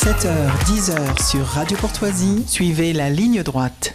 7h, 10h sur Radio Courtoisie, suivez la ligne droite.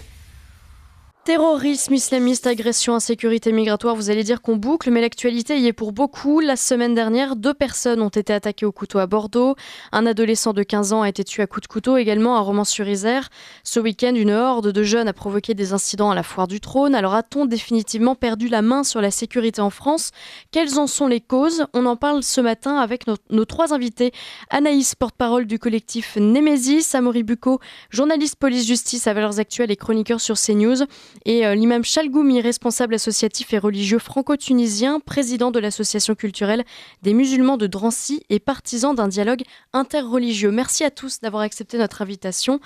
Terrorisme islamiste, agression, insécurité migratoire, vous allez dire qu'on boucle, mais l'actualité y est pour beaucoup. La semaine dernière, 2 personnes ont été attaquées au couteau à Bordeaux. Un adolescent de 15 ans a été tué à coups de couteau, également à Romans-sur-Isère. Ce week-end, une horde de jeunes a provoqué des incidents à la Foire du Trône. Alors a-t-on définitivement perdu la main sur la sécurité en France ? Quelles en sont les causes ? On en parle ce matin avec nos 3 invités. Anaïs, porte-parole du collectif Némésis, Amaury Bucco, journaliste police-justice à Valeurs Actuelles et chroniqueur sur CNews. Et l'imam Chalgoumi, responsable associatif et religieux franco-tunisien, président de l'association culturelle des musulmans de Drancy et partisan d'un dialogue interreligieux. Merci à tous d'avoir accepté notre invitation.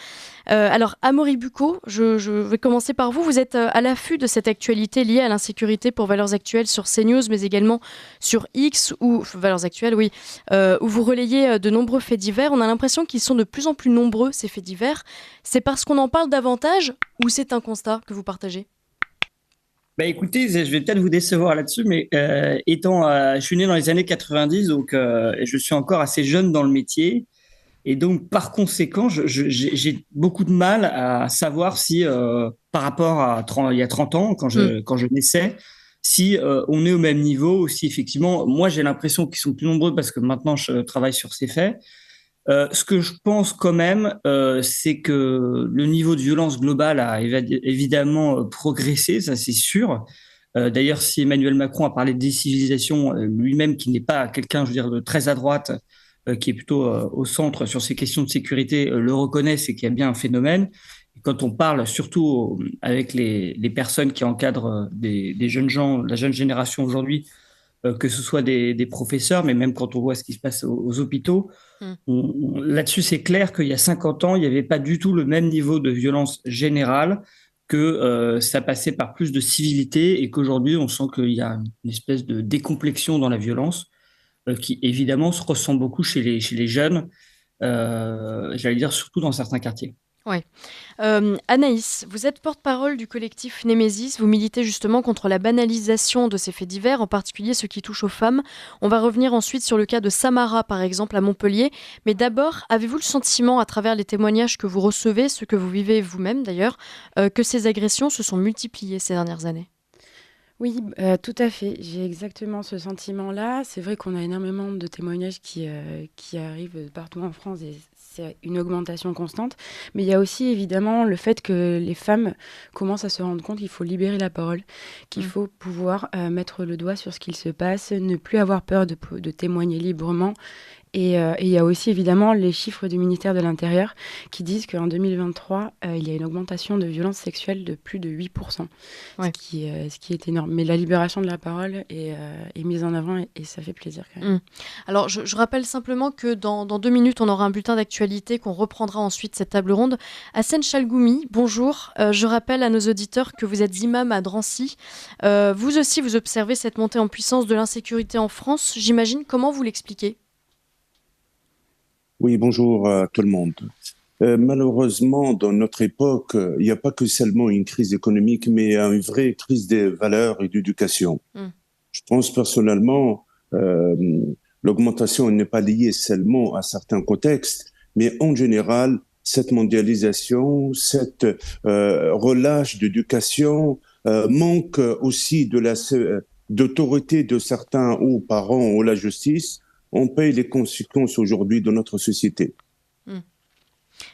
Alors, Amaury Bucco, je vais commencer par vous. Vous êtes à l'affût de cette actualité liée à l'insécurité pour Valeurs Actuelles sur CNews, mais également sur X, ou Valeurs Actuelles, oui, où vous relayez de nombreux faits divers. On a l'impression qu'ils sont de plus en plus nombreux, ces faits divers. C'est parce qu'on en parle davantage ou c'est un constat que vous partagez ? Écoutez, je vais peut-être vous décevoir là-dessus, mais je suis né dans les années 90, donc je suis encore assez jeune dans le métier. Et donc, par conséquent, j'ai beaucoup de mal à savoir si, par rapport à il y a 30 ans, quand je naissais, si on est au même niveau, ou si effectivement, moi j'ai l'impression qu'ils sont plus nombreux parce que maintenant je travaille sur ces faits. Ce que je pense quand même, c'est que le niveau de violence globale a évidemment progressé, ça c'est sûr. D'ailleurs, si Emmanuel Macron a parlé de décivilisation, lui-même qui n'est pas quelqu'un, je veux dire, de très à droite, qui est plutôt au centre sur ces questions de sécurité, le reconnaît, c'est qu'il y a bien un phénomène. Et quand on parle surtout avec les personnes qui encadrent des jeunes gens, la jeune génération aujourd'hui, que ce soit des professeurs, mais même quand on voit ce qui se passe aux hôpitaux, là-dessus, c'est clair qu'il y a 50 ans, il n'y avait pas du tout le même niveau de violence générale, que ça passait par plus de civilité et qu'aujourd'hui, on sent qu'il y a une espèce de décomplexion dans la violence qui, évidemment, se ressent beaucoup chez les jeunes, j'allais dire surtout dans certains quartiers. Oui. Anaïs, vous êtes porte-parole du collectif Némésis. Vous militez justement contre la banalisation de ces faits divers, en particulier ceux qui touchent aux femmes. On va revenir ensuite sur le cas de Samara, par exemple, à Montpellier. Mais d'abord, avez-vous le sentiment, à travers les témoignages que vous recevez, ceux que vous vivez vous-même d'ailleurs, que ces agressions se sont multipliées ces dernières années ? Oui, tout à fait. J'ai exactement ce sentiment-là. C'est vrai qu'on a énormément de témoignages qui arrivent partout en France et c'est une augmentation constante. Mais il y a aussi évidemment le fait que les femmes commencent à se rendre compte qu'il faut libérer la parole, qu'il faut pouvoir mettre le doigt sur ce qu'il se passe, ne plus avoir peur de témoigner librement. Et il y a aussi évidemment les chiffres du ministère de l'Intérieur qui disent qu'en 2023, il y a une augmentation de violences sexuelles de plus de 8%, ouais. ce qui est énorme. Mais la libération de la parole est mise en avant et ça fait plaisir quand même. Alors je rappelle simplement que dans 2 minutes, on aura un bulletin d'actualité qu'on reprendra ensuite cette table ronde. Hassen Chalgoumi, bonjour. Je rappelle à nos auditeurs que vous êtes imam à Drancy. Vous aussi, vous observez cette montée en puissance de l'insécurité en France. J'imagine, comment vous l'expliquez ? Oui, bonjour à tout le monde. Malheureusement, dans notre époque, il n'y a pas que seulement une crise économique, mais une vraie crise des valeurs et d'éducation. Je pense personnellement, l'augmentation n'est pas liée seulement à certains contextes, mais en général, cette mondialisation, cette relâche d'éducation manque aussi d'autorité de certains hauts parents ou la justice. On paye les conséquences aujourd'hui de notre société.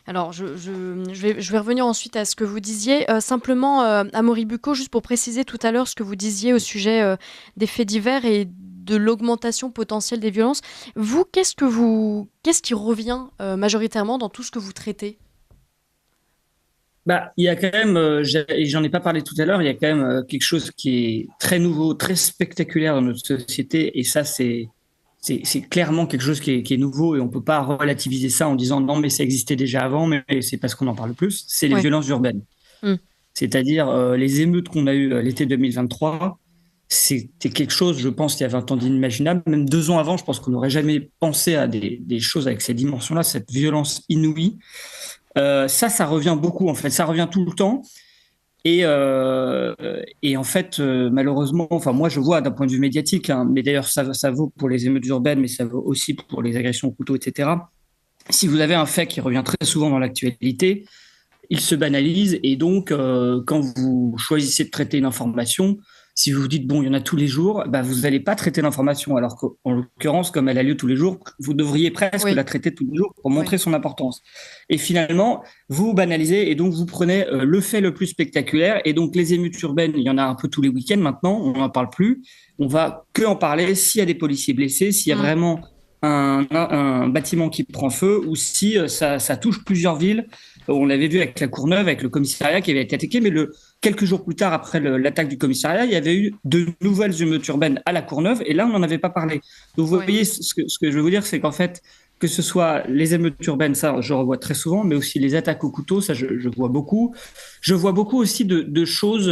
Alors, je vais revenir ensuite à ce que vous disiez. Simplement, Amaury Bucco, juste pour préciser tout à l'heure ce que vous disiez au sujet des faits divers et de l'augmentation potentielle des violences. Vous, qu'est-ce qui revient majoritairement dans tout ce que vous traitez ? Il y a quand même, j'en ai pas parlé tout à l'heure, il y a quand même quelque chose qui est très nouveau, très spectaculaire dans notre société, et ça, c'est clairement quelque chose qui est nouveau et on ne peut pas relativiser ça en disant non, mais ça existait déjà avant, mais c'est parce qu'on en parle plus. C'est les violences urbaines. C'est-à-dire les émeutes qu'on a eues l'été 2023, c'était quelque chose, je pense, il y a 20 ans d'inimaginable. Même 2 ans avant, je pense qu'on n'aurait jamais pensé à des choses avec ces dimensions-là, cette violence inouïe. Ça revient beaucoup, en fait. Ça revient tout le temps. Et en fait, malheureusement, enfin moi je vois d'un point de vue médiatique, mais d'ailleurs ça vaut pour les émeutes urbaines, mais ça vaut aussi pour les agressions au couteau, etc. si vous avez un fait qui revient très souvent dans l'actualité, il se banalise et donc quand vous choisissez de traiter une information, si vous vous dites bon, il y en a tous les jours, bah, vous n'allez pas traiter l'information, alors qu'en l'occurrence, comme elle a lieu tous les jours, vous devriez presque la traiter tous les jours pour montrer son importance. Et finalement, vous banalisez et donc vous prenez le fait le plus spectaculaire, et donc les émeutes urbaines, il y en a un peu tous les week-ends maintenant, on n'en parle plus, on va que en parler s'il y a des policiers blessés, s'il y a vraiment un bâtiment qui prend feu, ou si ça touche plusieurs villes. On l'avait vu avec la Courneuve, avec le commissariat qui avait été attaqué, mais quelques jours plus tard, après l'attaque du commissariat, il y avait eu de nouvelles émeutes urbaines à la Courneuve, et là, on n'en avait pas parlé. Donc, vous voyez, ce que je veux vous dire, c'est qu'en fait, que ce soit les émeutes urbaines, ça, je revois très souvent, mais aussi les attaques au couteau, ça, je vois beaucoup. Je vois beaucoup aussi de choses...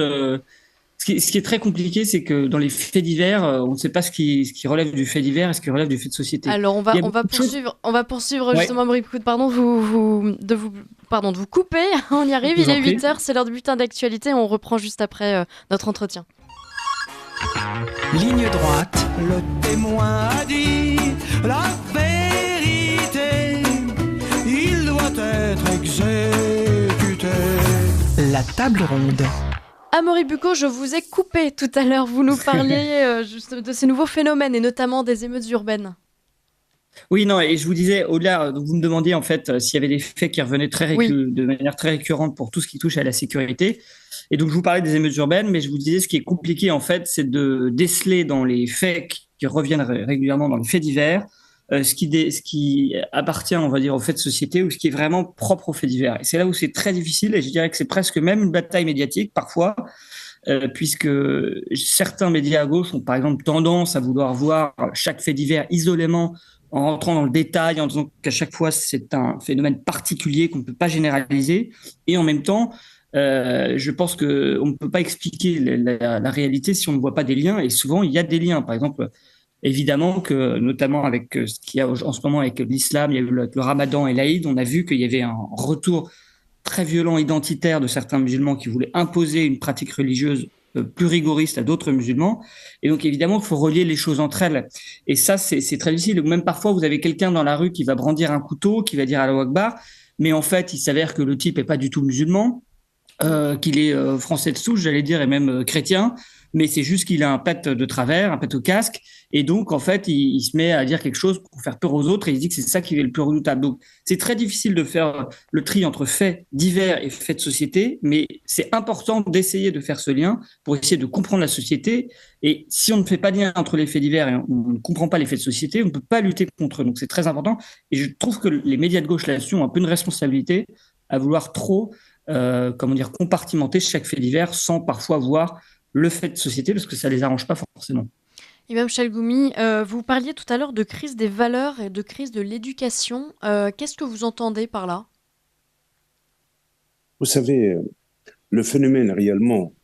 Ce qui est très compliqué, c'est que dans les faits divers, on ne sait pas ce qui relève du fait divers et ce qui relève du fait de société. Alors on va poursuivre justement, Amaury Bucco, pardon, de vous couper. On y arrive, il est 8h, c'est l'heure du bulletin d'actualité. On reprend juste après notre entretien. Ligne droite, le témoin a dit la vérité, il doit être exécuté. La table ronde. Amaury Bucco, je vous ai coupé tout à l'heure. Vous nous parliez juste de ces nouveaux phénomènes et notamment des émeutes urbaines. Oui, non, et je vous disais, au-delà, vous me demandiez en fait s'il y avait des faits qui revenaient de manière très récurrente pour tout ce qui touche à la sécurité. Et donc, je vous parlais des émeutes urbaines, mais je vous disais, ce qui est compliqué en fait, c'est de déceler dans les faits qui reviennent régulièrement dans les faits divers, ce qui appartient, on va dire, aux faits de société ou ce qui est vraiment propre aux faits divers. Et c'est là où c'est très difficile, et je dirais que c'est presque même une bataille médiatique parfois, puisque certains médias à gauche ont par exemple tendance à vouloir voir chaque fait divers isolément, en rentrant dans le détail, en disant qu'à chaque fois c'est un phénomène particulier qu'on ne peut pas généraliser, et en même temps, je pense qu'on ne peut pas expliquer la réalité si on ne voit pas des liens, et souvent il y a des liens. Par exemple, évidemment que, notamment avec ce qu'il y a en ce moment avec l'islam, il y a eu le ramadan et l'Aïd, on a vu qu'il y avait un retour très violent identitaire de certains musulmans qui voulaient imposer une pratique religieuse plus rigoriste à d'autres musulmans. Et donc, évidemment, il faut relier les choses entre elles. Et ça, c'est très difficile. Ou même parfois, vous avez quelqu'un dans la rue qui va brandir un couteau, qui va dire Allahu Akbar, mais en fait, il s'avère que le type est pas du tout musulman, qu'il est français de souche, j'allais dire, et même chrétien, mais c'est juste qu'il a un pet de travers, un pet au casque, et donc en fait il se met à dire quelque chose pour faire peur aux autres, et il dit que c'est ça qui est le plus redoutable. Donc c'est très difficile de faire le tri entre faits divers et faits de société, mais c'est important d'essayer de faire ce lien pour essayer de comprendre la société, et si on ne fait pas de lien entre les faits divers et on ne comprend pas les faits de société, on ne peut pas lutter contre eux. Donc c'est très important, et je trouve que les médias de gauche là-dessus ont un peu une responsabilité à vouloir trop compartimenter chaque fait divers sans parfois voir le fait de société, parce que ça les arrange pas forcément. Imam Chalgoumi, vous parliez tout à l'heure de crise des valeurs et de crise de l'éducation. Qu'est-ce que vous entendez par là ? Vous savez, le phénomène réellement,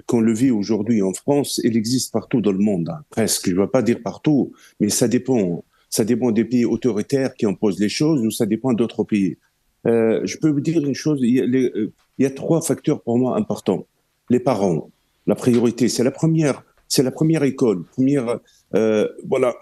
qu'on le vit aujourd'hui en France, il existe partout dans le monde, hein, presque. Je ne vais pas dire partout, mais ça dépend. Ça dépend des pays autoritaires qui imposent les choses ou ça dépend d'autres pays. Je peux vous dire une chose, il y a 3 facteurs pour moi importants. Les parents, la priorité, c'est la première école, voilà,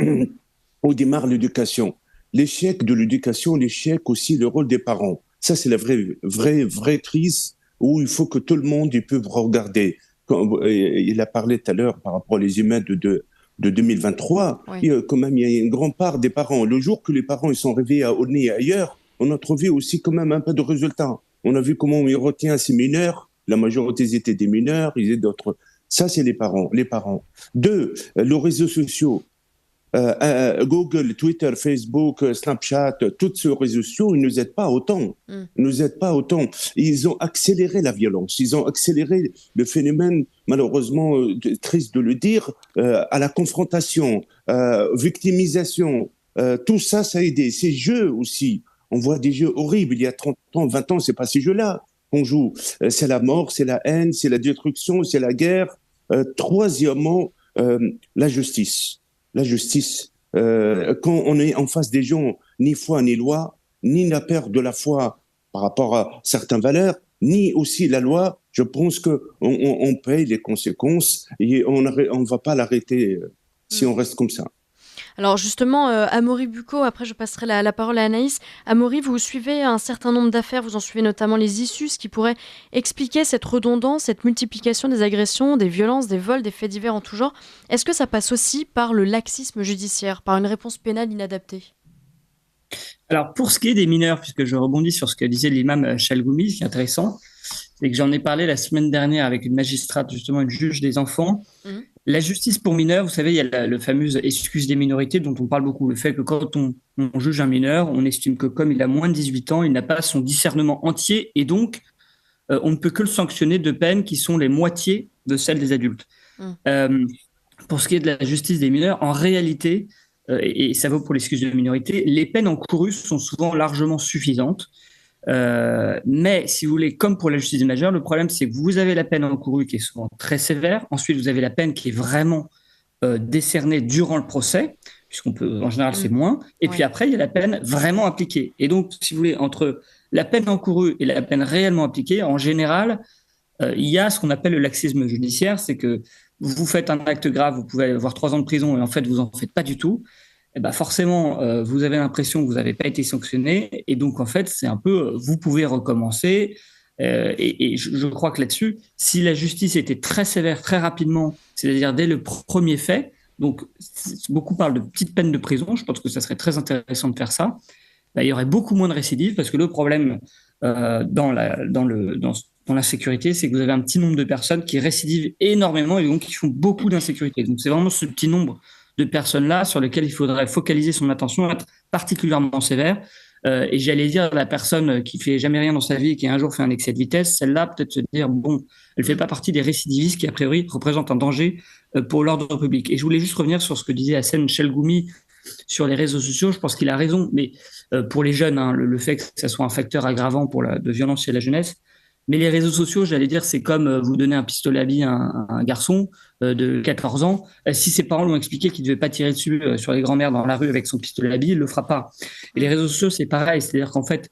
où démarre l'éducation. L'échec de l'éducation, l'échec aussi, le rôle des parents. Ça, c'est la vraie crise où il faut que tout le monde y peut regarder. Il a parlé tout à l'heure par rapport aux émeutes de 2023. Oui. Il y a une grande part des parents. Le jour que les parents ils sont réveillés au nez ailleurs, on a trouvé aussi quand même un peu de résultats. On a vu comment il retient ces mineurs. La majorité étaient des mineurs, ils étaient d'autres. Ça, c'est les parents. 2, les réseaux sociaux. Google, Twitter, Facebook, Snapchat, tous ces réseaux sociaux, ils ne nous aident pas autant. Ils ont accéléré la violence. Ils ont accéléré le phénomène, malheureusement, triste de le dire, à la confrontation, victimisation. Tout ça, ça a aidé. Ces jeux aussi. On voit des jeux horribles. Il y a 30 ans, 20 ans, c'est pas ces jeux-là qu'on joue. C'est la mort, c'est la haine, c'est la destruction, c'est la guerre. Troisièmement, la justice. Quand on est en face des gens, ni foi ni loi, ni la perte de la foi par rapport à certaines valeurs, ni aussi la loi, je pense qu'on paye les conséquences et on ne va pas l'arrêter si on reste comme ça. Alors justement, Amaury Bucco, après je passerai la parole à Anaïs. Amaury, vous suivez un certain nombre d'affaires, vous en suivez notamment les issues, ce qui pourrait expliquer cette redondance, cette multiplication des agressions, des violences, des vols, des faits divers en tout genre. Est-ce que ça passe aussi par le laxisme judiciaire, par une réponse pénale inadaptée ? Alors, pour ce qui est des mineurs, puisque je rebondis sur ce que disait l'imam Chalgoumi, ce qui est intéressant, c'est que j'en ai parlé la semaine dernière avec une magistrate, justement une juge des enfants. La justice pour mineurs, vous savez, il y a le fameux excuse des minorités dont on parle beaucoup. Le fait que quand on juge un mineur, on estime que comme il a moins de 18 ans, il n'a pas son discernement entier et donc on ne peut que le sanctionner de peines qui sont les moitiés de celles des adultes. Pour ce qui est de la justice des mineurs, en réalité, et ça vaut pour l'excuse de minorité, les peines encourues sont souvent largement suffisantes. Mais si vous voulez, comme pour la justice des majeurs, le problème c'est que vous avez la peine encourue qui est souvent très sévère. Ensuite, vous avez la peine qui est vraiment décernée durant le procès, puisqu'on peut, en général, c'est moins. Et puis après, il y a la peine vraiment appliquée. Et donc, si vous voulez, entre la peine encourue et la peine réellement appliquée, en général, il y a ce qu'on appelle le laxisme judiciaire, c'est que vous faites un acte grave, vous pouvez avoir 3 ans de prison et en fait, vous en faites pas du tout. Eh ben forcément, vous avez l'impression que vous n'avez pas été sanctionné. Et donc, en fait, c'est un peu, vous pouvez recommencer. Et je crois que là-dessus, si la justice était très sévère, très rapidement, c'est-à-dire dès le premier fait, donc beaucoup parlent de petites peines de prison, je pense que ça serait très intéressant de faire ça, ben, il y aurait beaucoup moins de récidives parce que le problème dans la sécurité, c'est que vous avez un petit nombre de personnes qui récidivent énormément et donc qui font beaucoup d'insécurité. Donc, c'est vraiment ce petit nombre de personnes-là sur lesquelles il faudrait focaliser son attention, être particulièrement sévère. Et j'allais dire, la personne qui fait jamais rien dans sa vie et qui un jour fait un excès de vitesse, celle-là, peut-être se dire, bon, elle fait pas partie des récidivistes qui, a priori, représentent un danger pour l'ordre public. Et je voulais juste revenir sur ce que disait Hassen Chalgoumi sur les réseaux sociaux. Je pense qu'il a raison, mais pour les jeunes, hein, le fait que ça soit un facteur aggravant de violence chez la jeunesse. Mais les réseaux sociaux, j'allais dire, c'est comme vous donner un pistolet à billes à un garçon de 14 ans. Si ses parents l'ont expliqué qu'il ne devait pas tirer dessus sur les grands-mères dans la rue avec son pistolet à billes, il ne le fera pas. Et les réseaux sociaux, c'est pareil. C'est-à-dire qu'en fait,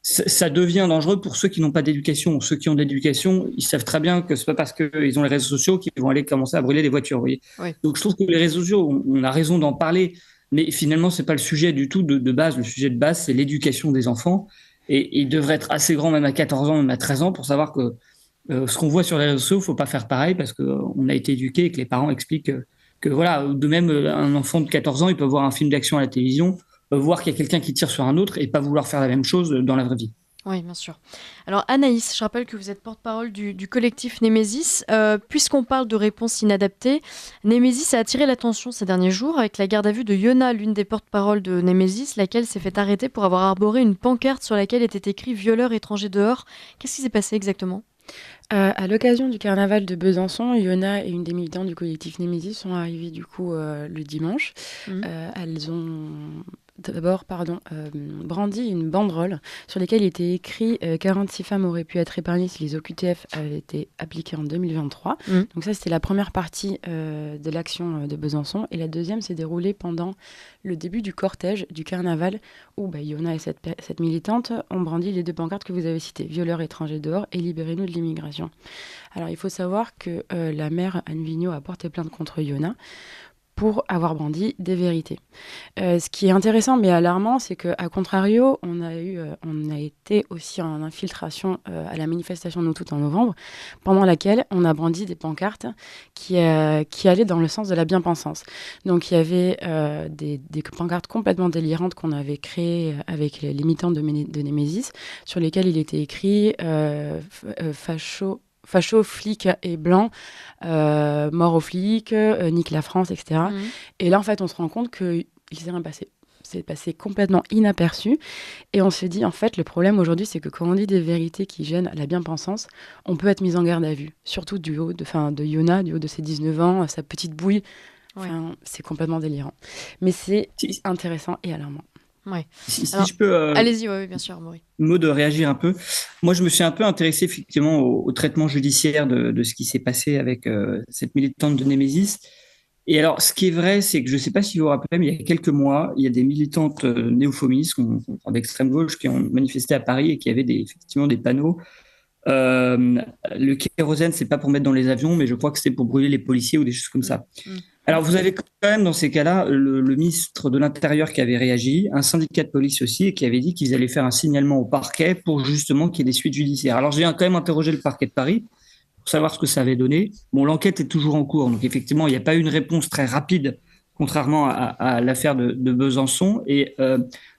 ça devient dangereux pour ceux qui n'ont pas d'éducation. Ceux qui ont de l'éducation, ils savent très bien que ce n'est pas parce qu'ils ont les réseaux sociaux qu'ils vont aller commencer à brûler des voitures. Vous voyez. Oui. Donc je trouve que les réseaux sociaux, on a raison d'en parler, mais finalement, ce n'est pas le sujet du tout de base. Le sujet de base, c'est l'éducation des enfants. Et il devrait être assez grand, même à 14 ans, même à 13 ans, pour savoir que ce qu'on voit sur les réseaux sociaux, il ne faut pas faire pareil parce qu'on a été éduqué et que les parents expliquent que voilà, de même, un enfant de 14 ans, il peut voir un film d'action à la télévision, voir qu'il y a quelqu'un qui tire sur un autre et pas vouloir faire la même chose dans la vraie vie. Oui, bien sûr. Alors Anaïs, je rappelle que vous êtes porte-parole du collectif Némésis. Puisqu'on parle de réponses inadaptées, Némésis a attiré l'attention ces derniers jours avec la garde à vue de Yona, l'une des porte-paroles de Némésis, laquelle s'est fait arrêter pour avoir arboré une pancarte sur laquelle était écrit « Violeur étranger dehors ». Qu'est-ce qui s'est passé exactement ? À l'occasion du carnaval de Besançon, Yona et une des militantes du collectif Némésis sont arrivées du coup le dimanche. Elles ont d'abord brandi une banderole sur laquelle il était écrit 46 femmes auraient pu être épargnées si les OQTF avaient été appliquées en 2023. Donc ça, c'était la première partie de l'action de Besançon. Et la deuxième s'est déroulée pendant le début du cortège du carnaval où Yona et cette militante ont brandi les 2 pancartes que vous avez citées, violeurs étrangers dehors et libérez-nous de l'immigration. Alors il faut savoir que la maire Anne Vigneault a porté plainte contre Yona pour avoir brandi des vérités. Ce qui est intéressant mais alarmant, c'est qu'à contrario, on a été aussi en infiltration à la manifestation Nous Toutes en novembre, pendant laquelle on a brandi des pancartes qui allaient dans le sens de la bien-pensance. Donc il y avait des pancartes complètement délirantes qu'on avait créées avec les militantes de Némésis, sur lesquelles il était écrit facho, flics et blancs, mort aux flics, nique la France, etc. Et là, en fait, on se rend compte qu'il s'est rien passé. C'est passé complètement inaperçu. Et on se dit, en fait, le problème aujourd'hui, c'est que quand on dit des vérités qui gênent la bien-pensance, on peut être mis en garde à vue. Surtout du haut de Yona, du haut de ses 19 ans, sa petite bouille. C'est complètement délirant. Mais c'est intéressant et alarmant. Ouais. Si je peux, allez-y, oui, bien sûr, Maury. Mot de réagir un peu. Moi, je me suis un peu intéressé effectivement au traitement judiciaire de ce qui s'est passé avec cette militante de Némésis. Et alors, ce qui est vrai, c'est que je ne sais pas si vous vous rappelez, mais il y a quelques mois, il y a des militantes néo-féministes d'extrême gauche qui ont manifesté à Paris et qui avaient effectivement des panneaux Le kérosène, c'est pas pour mettre dans les avions, mais je crois que c'est pour brûler les policiers ou des choses comme ça. Alors, vous avez quand même, dans ces cas-là, le ministre de l'Intérieur qui avait réagi, un syndicat de police aussi, et qui avait dit qu'ils allaient faire un signalement au parquet pour justement qu'il y ait des suites judiciaires. Alors, j'ai quand même interrogé le parquet de Paris pour savoir ce que ça avait donné. Bon, l'enquête est toujours en cours, donc effectivement, il n'y a pas eu une réponse très rapide, contrairement à l'affaire de Besançon. Et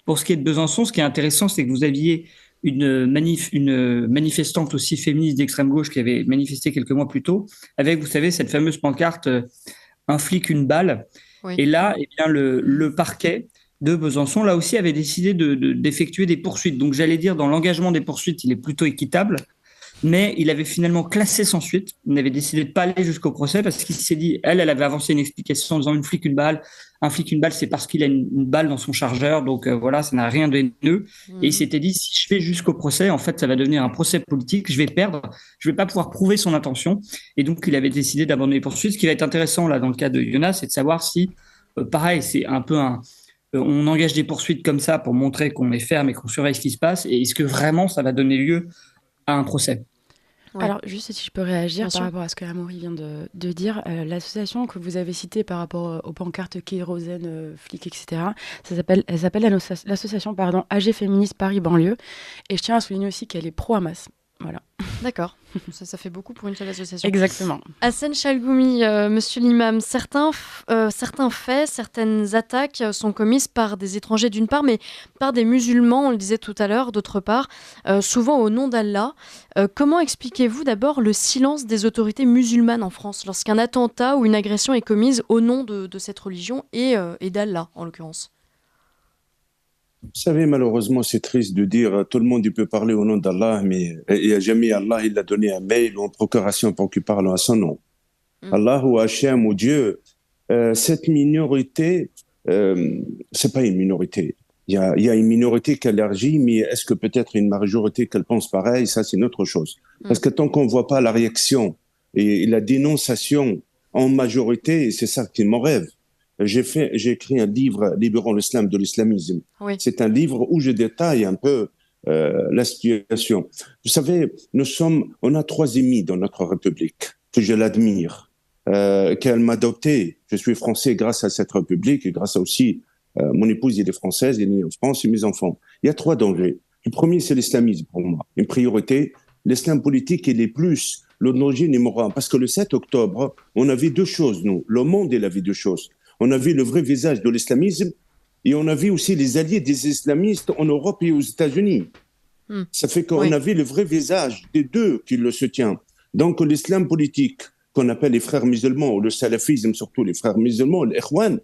pour ce qui est de Besançon, ce qui est intéressant, c'est que vous aviez une manifestante aussi féministe d'extrême gauche qui avait manifesté quelques mois plus tôt, avec, vous savez, cette fameuse pancarte un flic, une balle. Oui. Et là, eh bien, le parquet de Besançon, là aussi, avait décidé d'effectuer des poursuites. Donc, j'allais dire, dans l'engagement des poursuites, il est plutôt équitable, mais il avait finalement classé sans suite. Il avait décidé de ne pas aller jusqu'au procès parce qu'il s'est dit, elle avait avancé une explication en disant une flic, une balle. Un flic, une balle, c'est parce qu'il a une balle dans son chargeur. Donc voilà, ça n'a rien de haineux. Et il s'était dit, si je fais jusqu'au procès, en fait, ça va devenir un procès politique. Je vais perdre. Je ne vais pas pouvoir prouver son intention. Et donc, il avait décidé d'abandonner les poursuites. Ce qui va être intéressant là dans le cas de Jonas, c'est de savoir si, pareil, c'est un peu on engage des poursuites comme ça pour montrer qu'on est ferme et qu'on surveille ce qui se passe. Et est-ce que vraiment ça va donner lieu à un procès? Ouais. Alors, juste si je peux réagir Bien sûr. par rapport à ce que Amaury vient de dire, l'association que vous avez citée par rapport aux pancartes kérosène, flics, etc., elle s'appelle l'association AG Féministe Paris Banlieue. Et je tiens à souligner aussi qu'elle est pro-Hamas. Voilà. D'accord, ça fait beaucoup pour une seule association. Exactement. Hassan Chalgoumi, monsieur l'imam, certains faits, certaines attaques sont commises par des étrangers d'une part, mais par des musulmans, on le disait tout à l'heure, d'autre part, souvent au nom d'Allah. Comment expliquez-vous d'abord le silence des autorités musulmanes en France lorsqu'un attentat ou une agression est commise au nom de cette religion et d'Allah en l'occurrence? Vous savez, malheureusement, c'est triste de dire tout le monde il peut parler au nom d'Allah, mais il n'y a jamais Allah, il a donné un mail ou une procuration pour qu'il parle à son nom. Allah ou Hachem ou Dieu, cette minorité, c'est pas une minorité. Il y a une minorité qui élargit, mais est-ce que peut-être une majorité qu'elle pense pareil? Ça, c'est une autre chose. Parce que tant qu'on ne voit pas la réaction et la dénonciation en majorité, c'est ça qui est mon rêve. J'ai écrit un livre, Libérons l'islam de l'islamisme. Oui. C'est un livre où je détaille un peu la situation. Vous savez, on a 3 ennemis dans notre République, que je l'admire, qu'elle m'a adopté. Je suis français grâce à cette République et grâce à aussi mon épouse, elle est française, elle est née en France et mes enfants. Il y a 3 dangers. Le premier, c'est l'islamisme pour moi. Une priorité. L'islam politique, il est plus le danger numéro 1. Parce que le 7 octobre, on a vu 2 choses, nous. Le monde, il a vu 2 choses. On a vu le vrai visage de l'islamisme et on a vu aussi les alliés des islamistes en Europe et aux États-Unis. Ça fait qu'on a vu le vrai visage des 2 qui le soutiennent. Donc l'islam politique, qu'on appelle les frères musulmans, ou le salafisme, surtout les frères musulmans, l'ikhwan,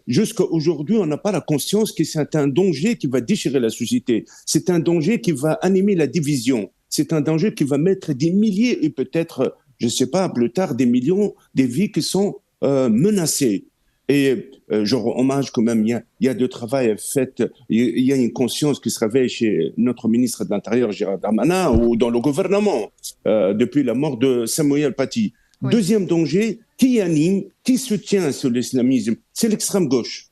jusqu'à aujourd'hui, on n'a pas la conscience que c'est un danger qui va déchirer la société. C'est un danger qui va animer la division. C'est un danger qui va mettre des milliers et peut-être, je ne sais pas, plus tard, des millions de vies qui sont menacées. Et je rends hommage quand même, il y a du travail fait, il y a une conscience qui se réveille chez notre ministre de l'Intérieur, Gérald Darmanin, ou dans le gouvernement, depuis la mort de Samuel Paty. Oui. Deuxième danger, qui anime, qui soutient sur l'islamisme, c'est l'extrême gauche.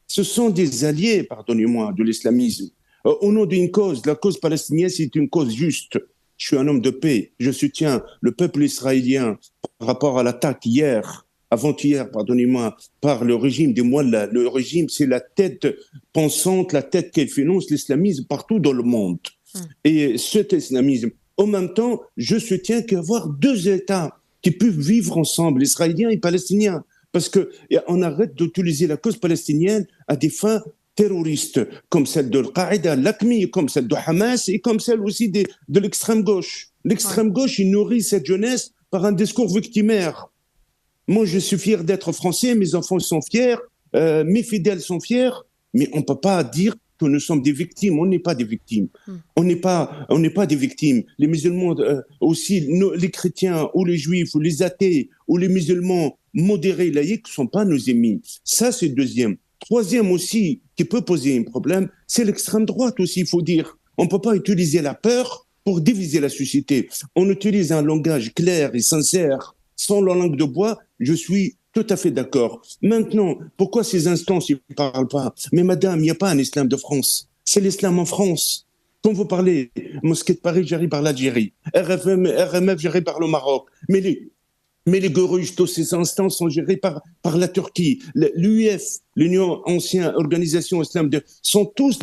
Ce sont des alliés, pardonnez-moi, de l'islamisme. Au nom d'une cause, la cause palestinienne, c'est une cause juste. Je suis un homme de paix, je soutiens le peuple israélien par rapport à l'attaque avant-hier, pardonnez-moi, par le régime des Mollahs. Le régime, c'est la tête pensante, la tête qui finance l'islamisme partout dans le monde. Et cet islamisme, en même temps, je soutiens qu'il y a avoir 2 États qui peuvent vivre ensemble, israéliens et palestiniens. Parce qu'on arrête d'utiliser la cause palestinienne à des fins terroristes, comme celle de Al-Qaïda, l'AQMI, comme celle de Hamas et comme celle aussi de l'extrême gauche. L'extrême gauche, il nourrit cette jeunesse par un discours victimaire. Moi, je suis fier d'être français, mes enfants sont fiers, mes fidèles sont fiers, mais on ne peut pas dire que nous sommes des victimes. On n'est pas des victimes. On n'est pas des victimes. Les musulmans aussi, les chrétiens ou les juifs ou les athées ou les musulmans modérés, laïcs, ne sont pas nos ennemis. Ça, c'est le deuxième. Troisième aussi, qui peut poser un problème, c'est l'extrême droite aussi, il faut dire. On ne peut pas utiliser la peur pour diviser la société. On utilise un langage clair et sincère, sans la langue de bois, je suis tout à fait d'accord. Maintenant, pourquoi ces instances ne parlent pas? Mais madame, il n'y a pas un islam de France. C'est l'islam en France. Quand vous parlez mosquée de Paris gérée par l'Algérie, RMF gérée par le Maroc, mais les Gourous, toutes ces instances sont gérées par la Turquie. L'UF, l'Union Ancienne Organisation Islam, sont tous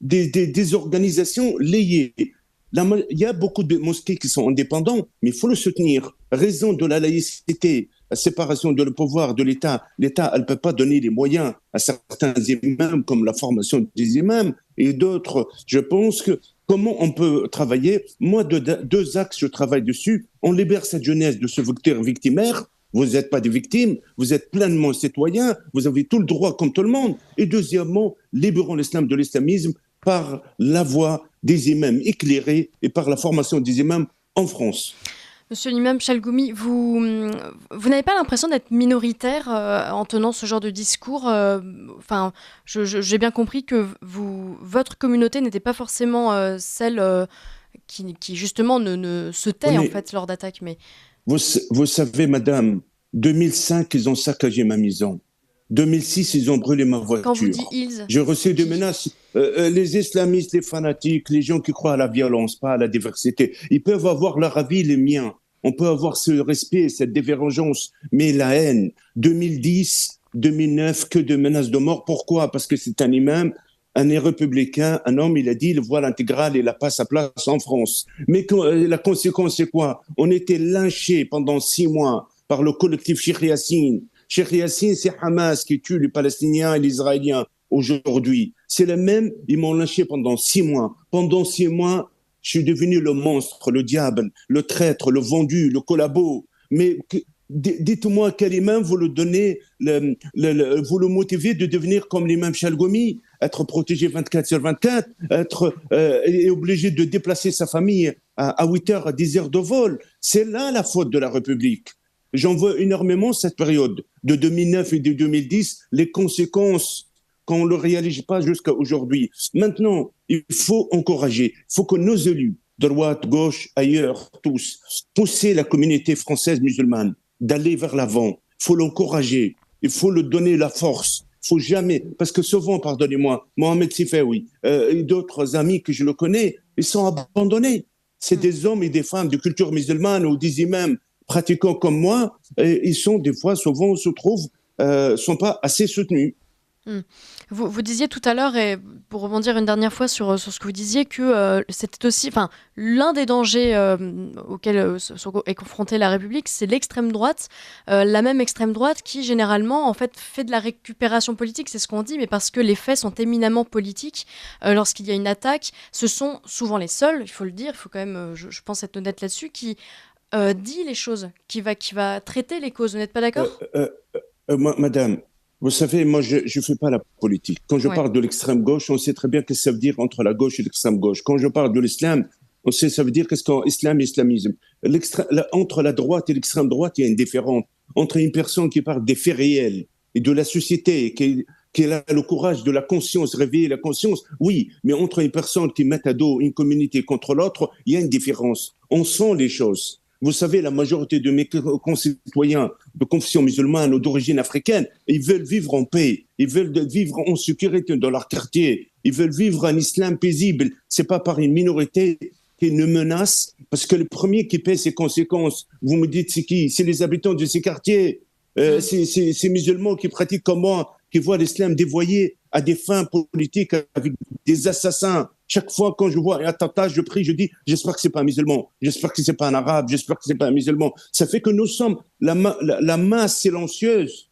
des organisations liées. Il y a beaucoup de mosquées qui sont indépendantes, mais il faut le soutenir. Raison de la laïcité, la séparation de le pouvoir de l'État. L'État, elle ne peut pas donner les moyens à certains imams, comme la formation des imams et d'autres. Je pense que comment on peut travailler? Moi, deux axes, je travaille dessus. On libère cette jeunesse de ce vecteur victimaire. Vous n'êtes pas des victimes, vous êtes pleinement citoyens, vous avez tout le droit comme tout le monde. Et deuxièmement, libérons l'islam de l'islamisme par la voie des imams éclairés et par la formation des imams en France. Monsieur l'imam Chalgoumi, vous n'avez pas l'impression d'être minoritaire en tenant ce genre de discours j'ai bien compris que votre communauté n'était pas forcément celle qui justement ne se tait en fait lors d'attaques. Mais... Vous savez, madame, 2005, ils ont saccagé ma maison. 2006, ils ont brûlé ma voiture. Quand vous dites ils... J'ai reçu des menaces. Les islamistes, les fanatiques, les gens qui croient à la violence, pas à la diversité, ils peuvent avoir leur avis, les miens. On peut avoir ce respect, cette divergence, mais la haine. 2010, 2009, que de menaces de mort. Pourquoi? Parce que c'est un imam, un républicain, un homme, il a dit, il voit l'intégrale et il n'a pas sa place en France. Mais la conséquence, c'est quoi? On était lynchés pendant 6 mois par le collectif Cheikh Yassine. Cheikh Yassine, c'est Hamas qui tue les Palestiniens et les Israéliens aujourd'hui. C'est le même, ils m'ont lynché pendant 6 mois. Pendant 6 mois, je suis devenu le monstre, le diable, le traître, le vendu, le collabo. Mais dites-moi quel imam vous le donnez, vous le motivez de devenir comme l'imam Chalgoumi, être protégé 24/24, être obligé de déplacer sa famille à 8 heures, à 10 heures de vol. C'est là la faute de la République. J'en veux énormément cette période de 2009 et de 2010, les conséquences qu'on ne le réalise pas jusqu'à aujourd'hui. Maintenant, il faut encourager, il faut que nos élus, droite, gauche, ailleurs, tous, pousser la communauté française musulmane d'aller vers l'avant. Il faut l'encourager, il faut lui donner la force. Il faut jamais, parce que souvent, pardonnez-moi, Mohamed Sifaoui et d'autres amis que je le connais, ils sont abandonnés. C'est des hommes et des femmes de culture musulmane ou des imams pratiquants comme moi, et ils sont des fois, souvent, se trouvent, sont pas assez soutenus. Vous disiez tout à l'heure, et pour rebondir une dernière fois sur ce que vous disiez, que c'était aussi, l'un des dangers auxquels est confrontée la République, c'est l'extrême droite, la même extrême droite qui généralement en fait de la récupération politique, c'est ce qu'on dit, mais parce que les faits sont éminemment politiques. Lorsqu'il y a une attaque, ce sont souvent les seuls, il faut le dire, il faut quand même, je pense être honnête là-dessus, qui dit les choses, qui va traiter les causes. Vous n'êtes pas d'accord? Madame, vous savez, moi, je ne fais pas la politique. Quand je parle de l'extrême gauche, on sait très bien ce que ça veut dire entre la gauche et l'extrême gauche. Quand je parle de l'islam, on sait ça veut dire qu'est-ce qu'un islam et islamisme. Entre la droite et l'extrême droite, il y a une différence. Entre une personne qui parle des faits réels et de la société, qui a le courage de la conscience, réveiller la conscience, oui, mais entre une personne qui met à dos une communauté contre l'autre, il y a une différence. On sent les choses. Vous savez, la majorité de mes concitoyens de confession musulmane ou d'origine africaine, ils veulent vivre en paix, ils veulent vivre en sécurité dans leur quartier, ils veulent vivre un islam paisible. C'est pas par une minorité qui nous menace, parce que le premier qui paie ses conséquences, vous me dites c'est qui? C'est les habitants de ces quartiers, c'est ces musulmans qui pratiquent comme moi, qui voient l'islam dévoyé à des fins politiques avec des assassins. Chaque fois quand je vois un attentat, je prie, je dis j'espère que c'est pas un musulman, j'espère que c'est pas un arabe, j'espère que c'est pas un musulman. Ça fait que nous sommes la masse silencieuse.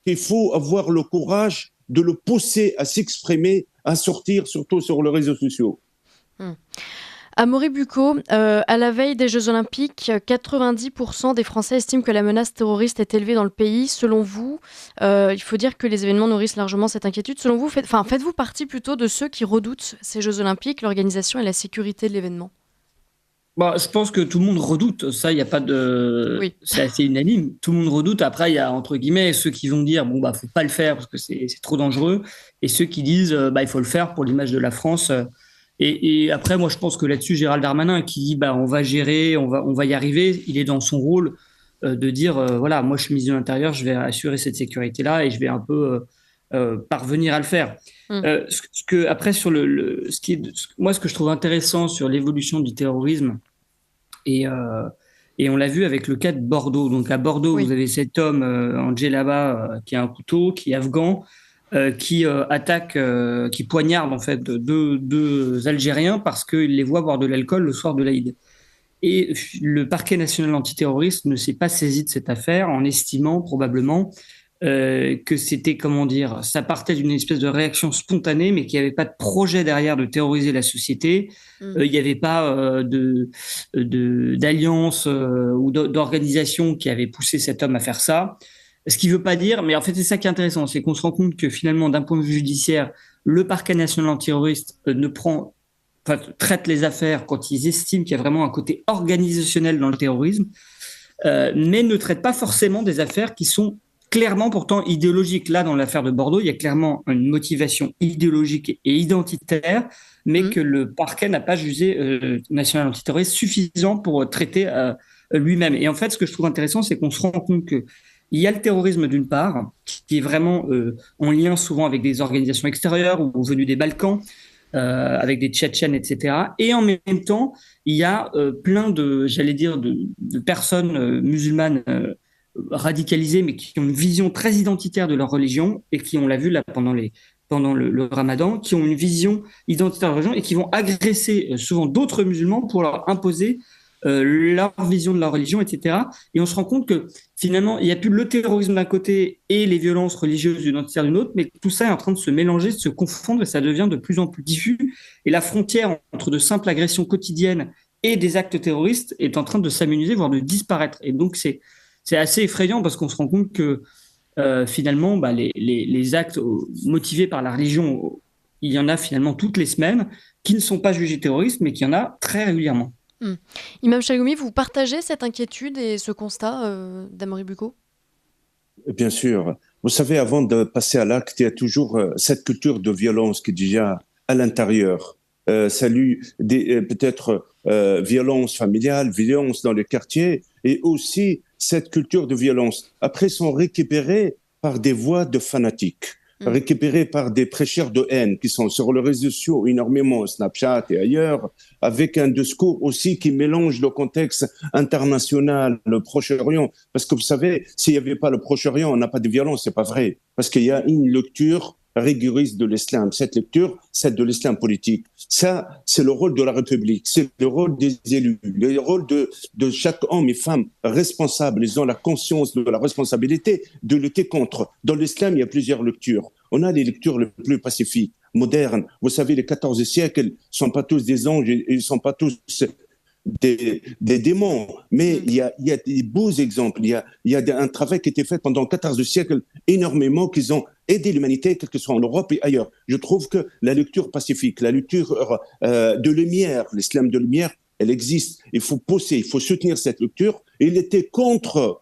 Il faut avoir le courage de le pousser à s'exprimer, à sortir, surtout sur les réseaux sociaux. Amaury Bucco, à la veille des Jeux Olympiques, 90% des Français estiment que la menace terroriste est élevée dans le pays. Selon vous, il faut dire que les événements nourrissent largement cette inquiétude. Selon vous, faites-vous partie plutôt de ceux qui redoutent ces Jeux Olympiques, l'organisation et la sécurité de l'événement? Je pense que tout le monde redoute. Ça, il n'y a pas de... Oui. C'est assez unanime. Tout le monde redoute. Après, il y a, entre guillemets, ceux qui vont dire faut pas le faire parce que c'est trop dangereux. Et ceux qui disent il faut le faire pour l'image de la France. Et après, moi, je pense que là-dessus, Gérald Darmanin qui dit on va gérer, on va y arriver, il est dans son rôle de dire moi, je suis ministre de l'Intérieur, je vais assurer cette sécurité-là et je vais un peu parvenir à le faire. Après, sur moi, ce que je trouve intéressant sur l'évolution du terrorisme, et, euh, et on l'a vu avec le cas de Bordeaux. Donc à Bordeaux, Oui. vous avez cet homme en djellaba qui a un couteau, qui est afghan, qui attaque, qui poignarde en fait deux Algériens parce qu'il les voit boire de l'alcool le soir de l'Aïd. Et le parquet national antiterroriste ne s'est pas saisi de cette affaire en estimant probablement que c'était, comment dire, ça partait d'une espèce de réaction spontanée, mais qu'il n'y avait pas de projet derrière de terroriser la société. Il n'y avait pas d'alliance ou d'organisation qui avait poussé cet homme à faire ça. Ce qui ne veut pas dire, mais en fait c'est ça qui est intéressant, c'est qu'on se rend compte que finalement, d'un point de vue judiciaire, le parquet national antiterroriste traite les affaires quand ils estiment qu'il y a vraiment un côté organisationnel dans le terrorisme, mais ne traite pas forcément des affaires qui sont clairement pourtant idéologiques. Là, dans l'affaire de Bordeaux, il y a clairement une motivation idéologique et identitaire, mais que le parquet n'a pas jugé national antiterroriste suffisant pour traiter lui-même. Et en fait, ce que je trouve intéressant, c'est qu'on se rend compte que il y a le terrorisme d'une part, qui est vraiment en lien souvent avec des organisations extérieures ou venues des Balkans, avec des Tchétchènes, etc. Et en même temps, il y a plein de personnes musulmanes radicalisées, mais qui ont une vision très identitaire de leur religion et qui, on l'a vu là pendant le Ramadan, qui ont une vision identitaire de leur religion et qui vont agresser souvent d'autres musulmans pour leur imposer leur vision de leur religion, etc. Et on se rend compte que finalement, il n'y a plus le terrorisme d'un côté et les violences religieuses identitaires d'une autre, mais tout ça est en train de se mélanger, de se confondre, et ça devient de plus en plus diffus. Et la frontière entre de simples agressions quotidiennes et des actes terroristes est en train de s'amenuiser, voire de disparaître. Et donc, c'est assez effrayant parce qu'on se rend compte que finalement, les actes motivés par la religion, il y en a finalement toutes les semaines, qui ne sont pas jugés terroristes, mais qu'il y en a très régulièrement. Imam Chalgoumi, vous partagez cette inquiétude et ce constat d'Amaury Bucco ? Bien sûr. Vous savez, avant de passer à l'acte, il y a toujours cette culture de violence qui est déjà à l'intérieur. Peut-être violence familiale, violence dans les quartiers, et aussi cette culture de violence. Après, sont récupérées par des voix de fanatiques, récupérées par des prêcheurs de haine qui sont sur les réseaux sociaux énormément, Snapchat et ailleurs, avec un discours aussi qui mélange le contexte international, le Proche-Orient. Parce que vous savez, s'il n'y avait pas le Proche-Orient, on n'a pas de violence, c'est pas vrai. Parce qu'il y a une lecture rigoriste de l'islam. Cette lecture, c'est de l'islam politique. Ça, c'est le rôle de la République, c'est le rôle des élus, le rôle de chaque homme et femme responsable. Ils ont la conscience de la responsabilité de lutter contre. Dans l'islam, il y a plusieurs lectures. On a les lectures les plus pacifiques, modernes. Vous savez, les 14 siècles ne sont pas tous des anges, ils ne sont pas tous des démons, mais il y a des beaux exemples. Il y a un travail qui a été fait pendant 14 siècles énormément, qu'ils ont aidé l'humanité, quel que soit en Europe et ailleurs. Je trouve que la lecture pacifique, la lecture de lumière, l'islam de lumière, elle existe. Il faut pousser, il faut soutenir cette lecture. Il était contre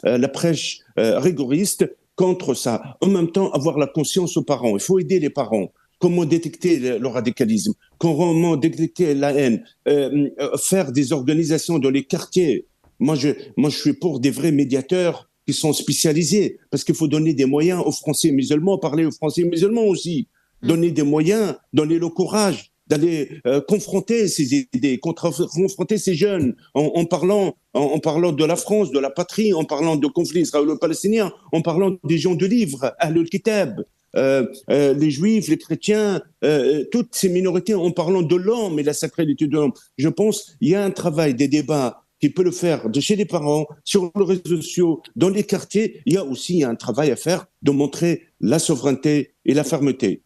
la prêche rigoriste, contre ça. En même temps, avoir la conscience aux parents. Il faut aider les parents. Comment détecter le radicalisme, comment détecter la haine, faire des organisations dans les quartiers. Moi, je suis pour des vrais médiateurs qui sont spécialisés, parce qu'il faut donner des moyens aux Français musulmans, parler aux Français musulmans aussi, donner des moyens, donner le courage d'aller confronter ces idées, confronter ces jeunes, en parlant de la France, de la patrie, en parlant de conflits israélo-palestiniens, en parlant des gens de livres, Ahlul Kitab, les juifs, les chrétiens, toutes ces minorités, en parlant de l'homme et la sacralité de l'homme. Je pense qu'il y a un travail, des débats qui peut le faire de chez les parents, sur les réseaux sociaux, dans les quartiers. Il y a aussi un travail à faire de montrer la souveraineté et la fermeté.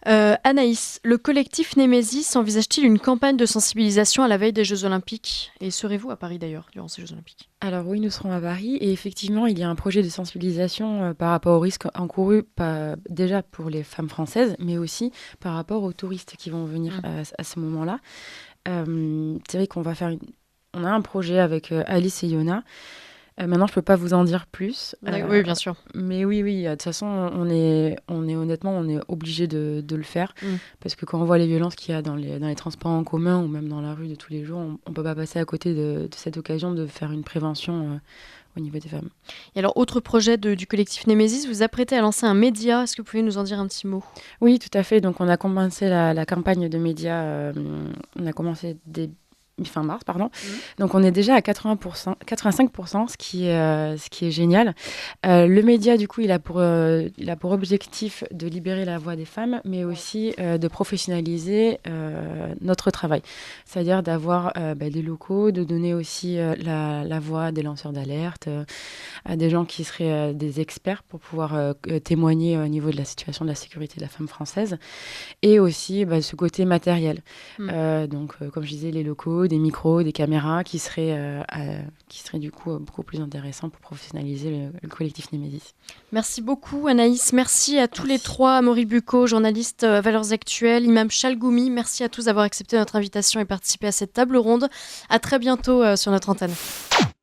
Anaïs, le collectif Némésis envisage-t-il une campagne de sensibilisation à la veille des Jeux Olympiques ? Et serez-vous à Paris d'ailleurs, durant ces Jeux Olympiques ? Alors oui, nous serons à Paris et effectivement, il y a un projet de sensibilisation par rapport aux risques encourus déjà pour les femmes françaises, mais aussi par rapport aux touristes qui vont venir à ce moment-là. C'est vrai qu'on va on a un projet avec Alice et Yona Maintenant, je peux pas vous en dire plus. Oui, bien sûr. Mais oui, de toute façon, on est obligé de le faire parce que quand on voit les violences qu'il y a dans les transports en commun ou même dans la rue de tous les jours, on peut pas passer à côté de cette occasion de faire une prévention au niveau des femmes. Et alors, autre projet du collectif Némésis, vous apprêtez à lancer un média. Est-ce que vous pouvez nous en dire un petit mot ? Oui, tout à fait. Donc, on a commencé la campagne de médias. On a commencé fin mars, pardon. Donc, on est déjà à 85%, ce qui est génial. Le média, du coup, il a pour objectif de libérer la voix des femmes, mais aussi de professionnaliser notre travail. C'est-à-dire d'avoir des locaux, de donner aussi la voix des lanceurs d'alerte, à des gens qui seraient des experts pour pouvoir témoigner au niveau de la situation de la sécurité de la femme française. Et aussi ce côté matériel. Donc, comme je disais, les locaux, des micros, des caméras qui seraient du coup beaucoup plus intéressants pour professionnaliser le collectif Némésis. Merci beaucoup Anaïs, merci à tous les trois, Amaury Bucco, journaliste Valeurs Actuelles, Imam Chalgoumi, merci à tous d'avoir accepté notre invitation et participé à cette table ronde. À très bientôt sur notre antenne.